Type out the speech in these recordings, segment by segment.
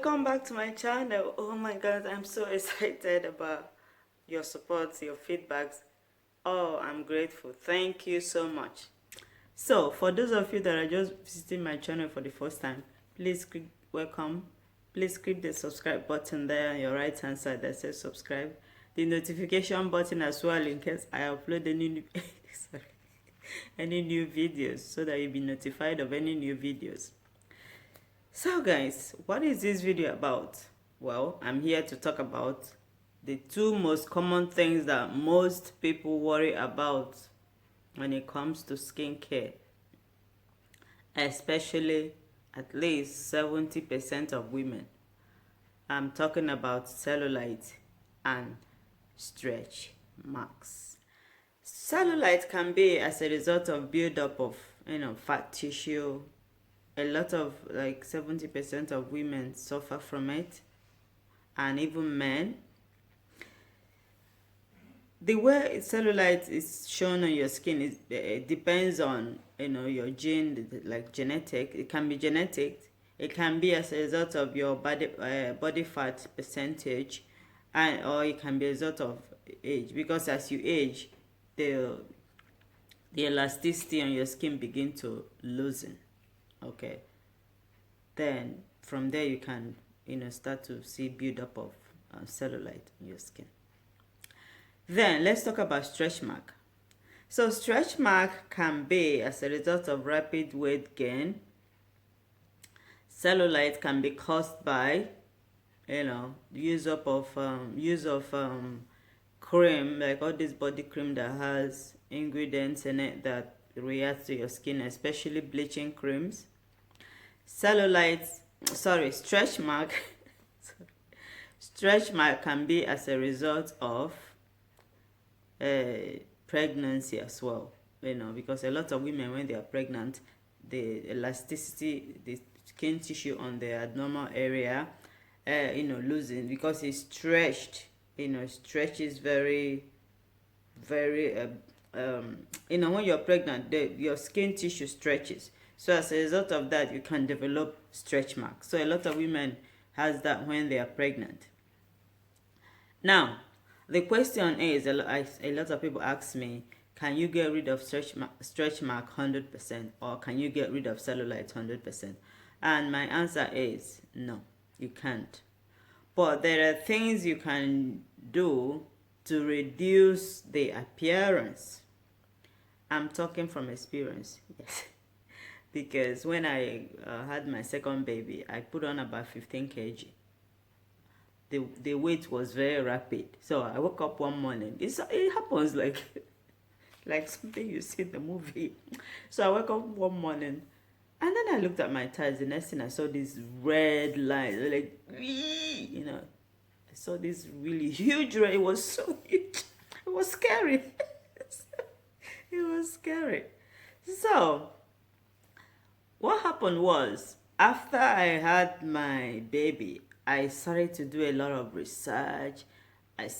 welcome back to my channel. Oh my god, I'm so excited about your support, your feedbacks. Oh, I'm grateful. Thank you so much. So for those of you that are just visiting my channel for the first time, please click welcome. Please click the subscribe button there on your right hand side that says subscribe, the notification button as well in case I upload any new sorry, any new videos, so that you'll be notified of any new videos. So guys, what is this video about? Well, I'm here to talk about the two most common things that most people worry about when it comes to skincare, especially at least 70% of women. I'm talking about cellulite and stretch marks. Cellulite can be as a result of buildup of fat tissue. A lot of, like 70% of women suffer from it, and even men. The way cellulite is shown on your skin is it depends on your gene, like genetic. It can be genetic. It can be as a result of your body fat percentage, or it can be a result of age, because as you age, the elasticity on your skin begin to loosen. Okay, then from there you can start to see buildup of cellulite in your skin. Then let's talk about stretch mark. So stretch mark can be as a result of rapid weight gain. Cellulite can be caused by use of cream, like all this body cream that has ingredients in it that react to your skin, especially bleaching creams. Stretch mark stretch mark can be as a result of pregnancy as well, because a lot of women, when they are pregnant, the elasticity, the skin tissue on the abnormal area losing, because it's stretched. Stretches very when you're pregnant, your skin tissue stretches. So as a result of that, you can develop stretch marks. So a lot of women has that when they are pregnant. Now, the question is, a lot of people ask me, can you get rid of stretch mark 100%, or can you get rid of cellulite 100%? And my answer is no, you can't. But there are things you can do to reduce the appearance. I'm talking from experience, yes. Because when I had my second baby, I put on about 15 kg. The weight was very rapid. So I woke up one morning. It happens like like something you see in the movie. So I woke up one morning, and then I looked at my thighs. The next thing I saw, this red line, like I saw this really huge red. It was so huge. It was scary. It was scary. So what happened was, after I had my baby, I started to do a lot of research. It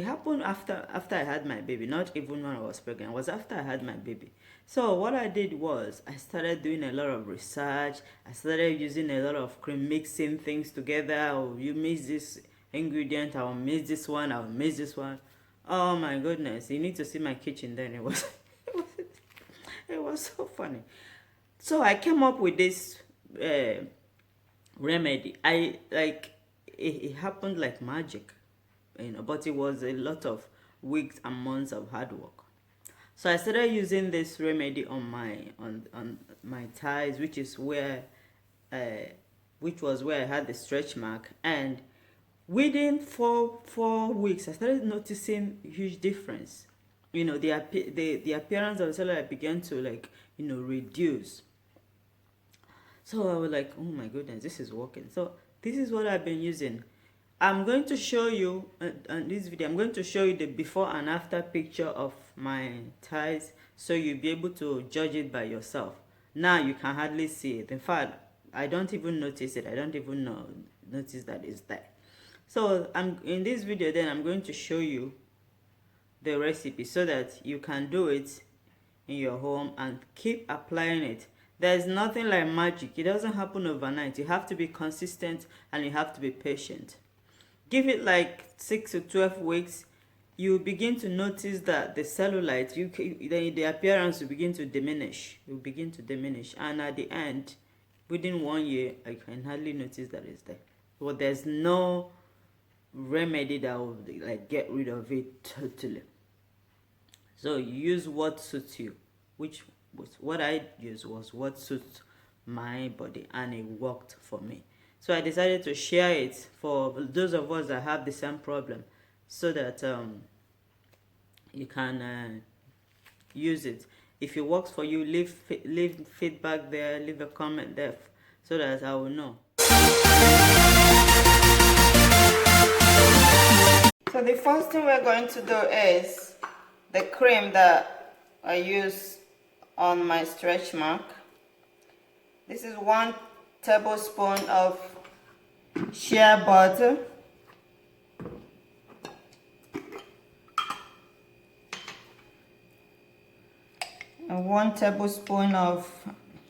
happened after I had my baby, not even when I was pregnant. It was after I had my baby. So what I did was, I started doing a lot of research. I started using a lot of cream, mixing things together. Oh, you mix this ingredient, I'll mix this one, I'll mix this one. Oh my goodness, you need to see my kitchen then. It was it was so funny. So I came up with this remedy. It happened like magic, but it was a lot of weeks and months of hard work. So I started using this remedy on my thighs, which was where I had the stretch mark, and within four weeks I started noticing huge difference. The appearance of the cellulite began to reduce. So I was like, oh my goodness, this is working. So this is what I've been using. I'm going to show you on this video, I'm going to show you the before and after picture of my thighs, so you'll be able to judge it by yourself. Now you can hardly see it. In fact, I don't even notice it. I don't even notice that it's there. So in this video then, I'm going to show you the recipe so that you can do it in your home and keep applying it. There's nothing like magic. It doesn't happen overnight. You have to be consistent and you have to be patient. Give it like 6 to 12 weeks. You begin to notice that the cellulite, the appearance will begin to diminish. It will begin to diminish. And at the end, within 1 year, I can hardly notice that it's there. But there's no remedy that will like get rid of it totally. So use what suits you, which was what I used was what suits my body, and it worked for me. So I decided to share it for those of us that have the same problem, so that you can use it. If it works for you, leave feedback there, leave a comment there, so that I will know. So the first thing we're going to do is the cream that I use on my stretch mark. This is 1 tablespoon of shea butter, and 1 tablespoon of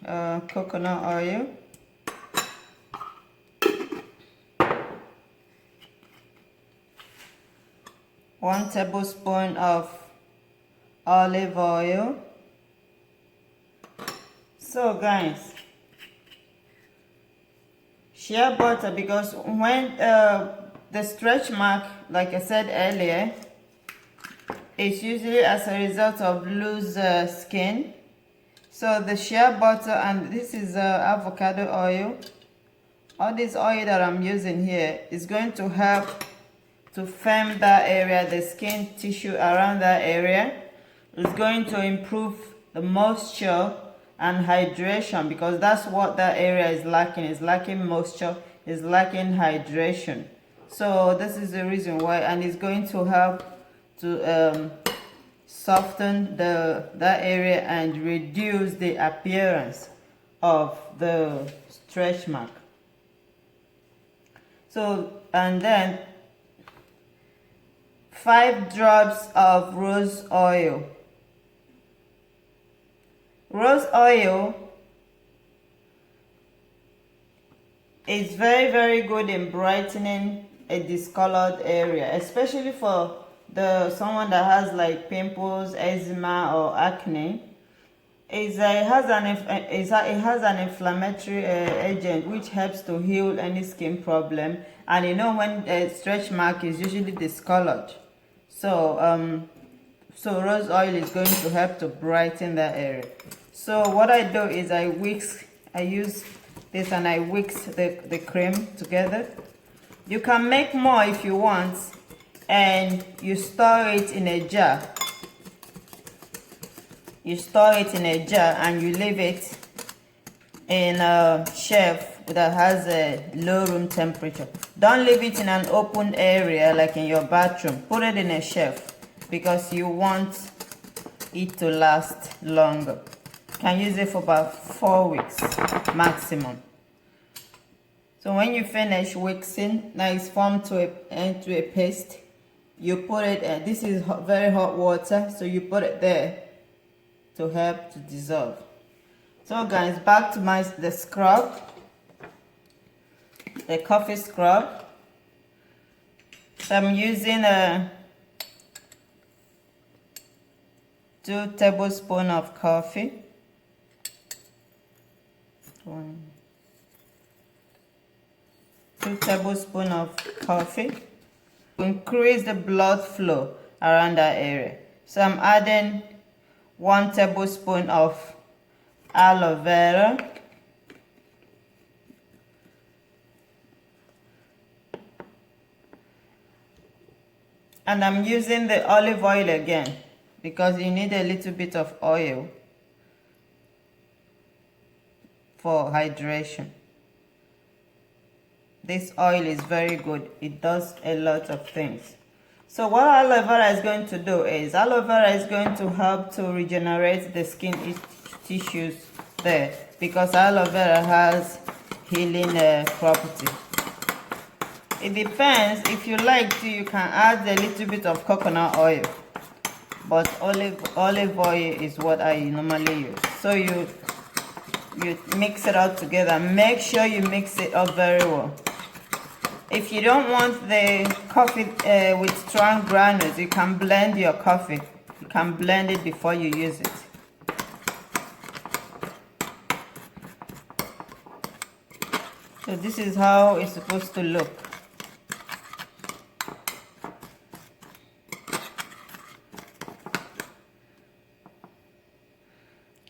coconut oil, 1 tablespoon of olive oil. So guys, shea butter, because when the stretch mark, like I said earlier, it's usually as a result of loose skin. So the shea butter, and this is avocado oil, all this oil that I'm using here is going to help to firm that area, the skin tissue around that area. It's going to improve the moisture and hydration, because that's what that area is lacking. It's lacking moisture, it's lacking hydration. So this is the reason why, and it's going to help to soften that area and reduce the appearance of the stretch mark. So, and then 5 drops of rose oil. Rose oil is very, very good in brightening a discolored area, especially for someone that has like pimples, eczema, or acne. It has an inflammatory agent which helps to heal any skin problem. And you know, when a stretch mark is usually discolored, so rose oil is going to help to brighten that area. So what I do is I use this and I whisk the cream together. You can make more if you want, and you store it in a jar. You store it in a jar and you leave it in a shelf that has a low room temperature. Don't leave it in an open area like in your bathroom. Put it in a shelf, because you want it to last longer. You can use it for about 4 weeks maximum. So when you finish whixing, now it's formed into a paste. You put it in, this is very hot water, so you put it there to help to dissolve. So guys, back to the scrub, the coffee scrub. So I'm using 2 tablespoons of coffee. 2 tablespoons of coffee. Increase the blood flow around that area. So I'm adding 1 tablespoon of aloe vera, and I'm using the olive oil again, because you need a little bit of oil for hydration. This oil is very good. It does a lot of things. So what aloe vera is going to do is, aloe vera is going to help to regenerate the skin tissues there, because aloe vera has healing property. It depends. If you like to, you can add a little bit of coconut oil, but olive oil is what I normally use. So you you mix it all together. Make sure you mix it up very well. If you don't want the coffee with strong granules, you can blend your coffee. You can blend it before you use it. So this is how it's supposed to look.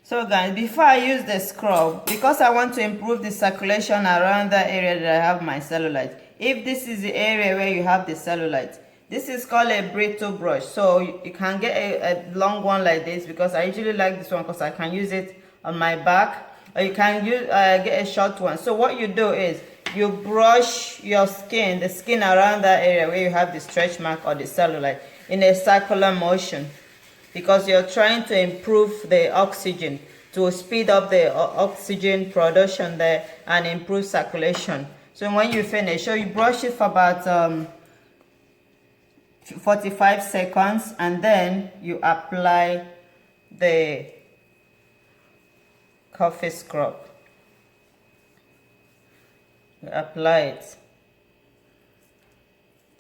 So guys, before I use the scrub, because I want to improve the circulation around that area that I have my cellulite. If this is the area where you have the cellulite, this is called a brittle brush. So you can get a long one like this, because I usually like this one because I can use it on my back. Or you can use get a short one. So what you do is you brush your skin, the skin around that area where you have the stretch mark or the cellulite, in a circular motion, because you're trying to improve the oxygen, to speed up the oxygen production there and improve circulation. So when you finish, so you brush it for about 45 seconds, and then you apply the coffee scrub. You apply it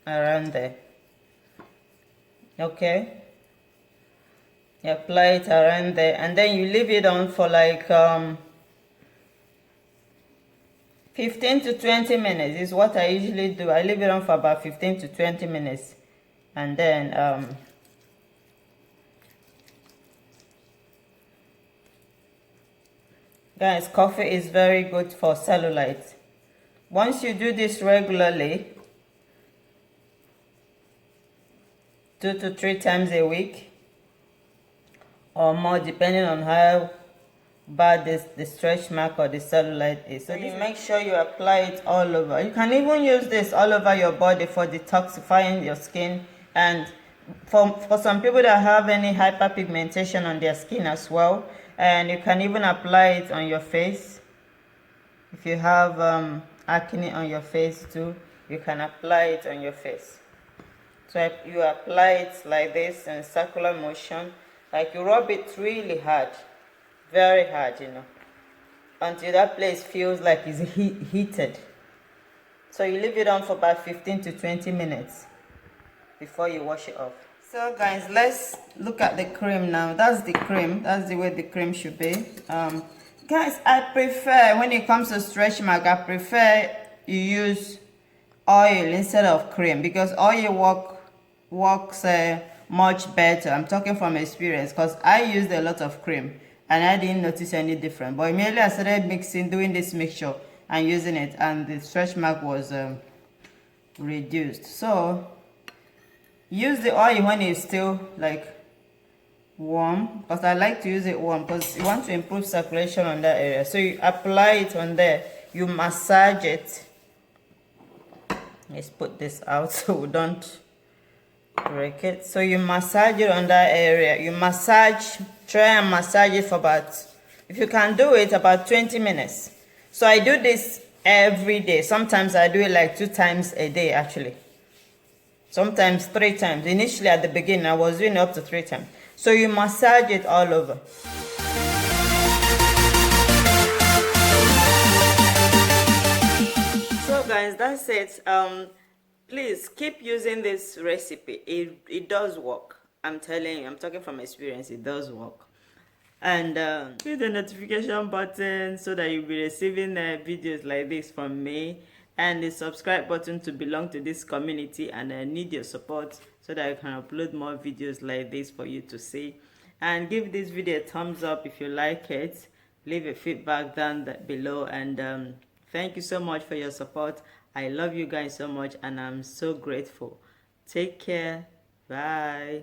around there. Okay, you apply it around there, and then you leave it on for like 15 to 20 minutes is what I usually do. I leave it on for about 15 to 20 minutes, and then guys, coffee is very good for cellulite. Once you do this regularly, 2 to 3 times a week or more, depending on how bad the stretch mark or the cellulite is. So you make sure you apply it all over. You can even use this all over your body for detoxifying your skin, and for some people that have any hyperpigmentation on their skin as well. And you can even apply it on your face. If you have acne on your face too, you can apply it on your face. So you apply it like this in circular motion, like you rub it really hard, very hard, you know, until that place feels like it's heated. So you leave it on for about 15 to 20 minutes before you wash it off. So guys, let's look at the cream now. That's the cream. That's the way the cream should be. Guys, I prefer, when it comes to stretch mark, I prefer you use oil instead of cream, because oil works much better. I'm talking from experience, because I used a lot of cream and I didn't notice any difference. But immediately I started doing this mixture and using it, and the stretch mark was reduced. So use the oil when it's still like warm, because I like to use it warm, because you want to improve circulation on that area. So you apply it on there, you massage it. Let's put this out so we don't break it. So you massage it on that area. You try and massage it for about, if you can do it, about 20 minutes. So I do this every day. Sometimes I do it like 2 times a day actually. Sometimes 3 times. Initially at the beginning I was doing up to 3 times. So you massage it all over. So guys, that's it. Please keep using this recipe. It does work. I'm telling you, I'm talking from experience, it does work. And hit the notification button so that you'll be receiving videos like this from me, and the subscribe button to belong to this community. And I need your support so that I can upload more videos like this for you to see. And give this video a thumbs up if you like it. Leave a feedback down below, and thank you so much for your support. I love you guys so much, and I'm so grateful. Take care. Bye.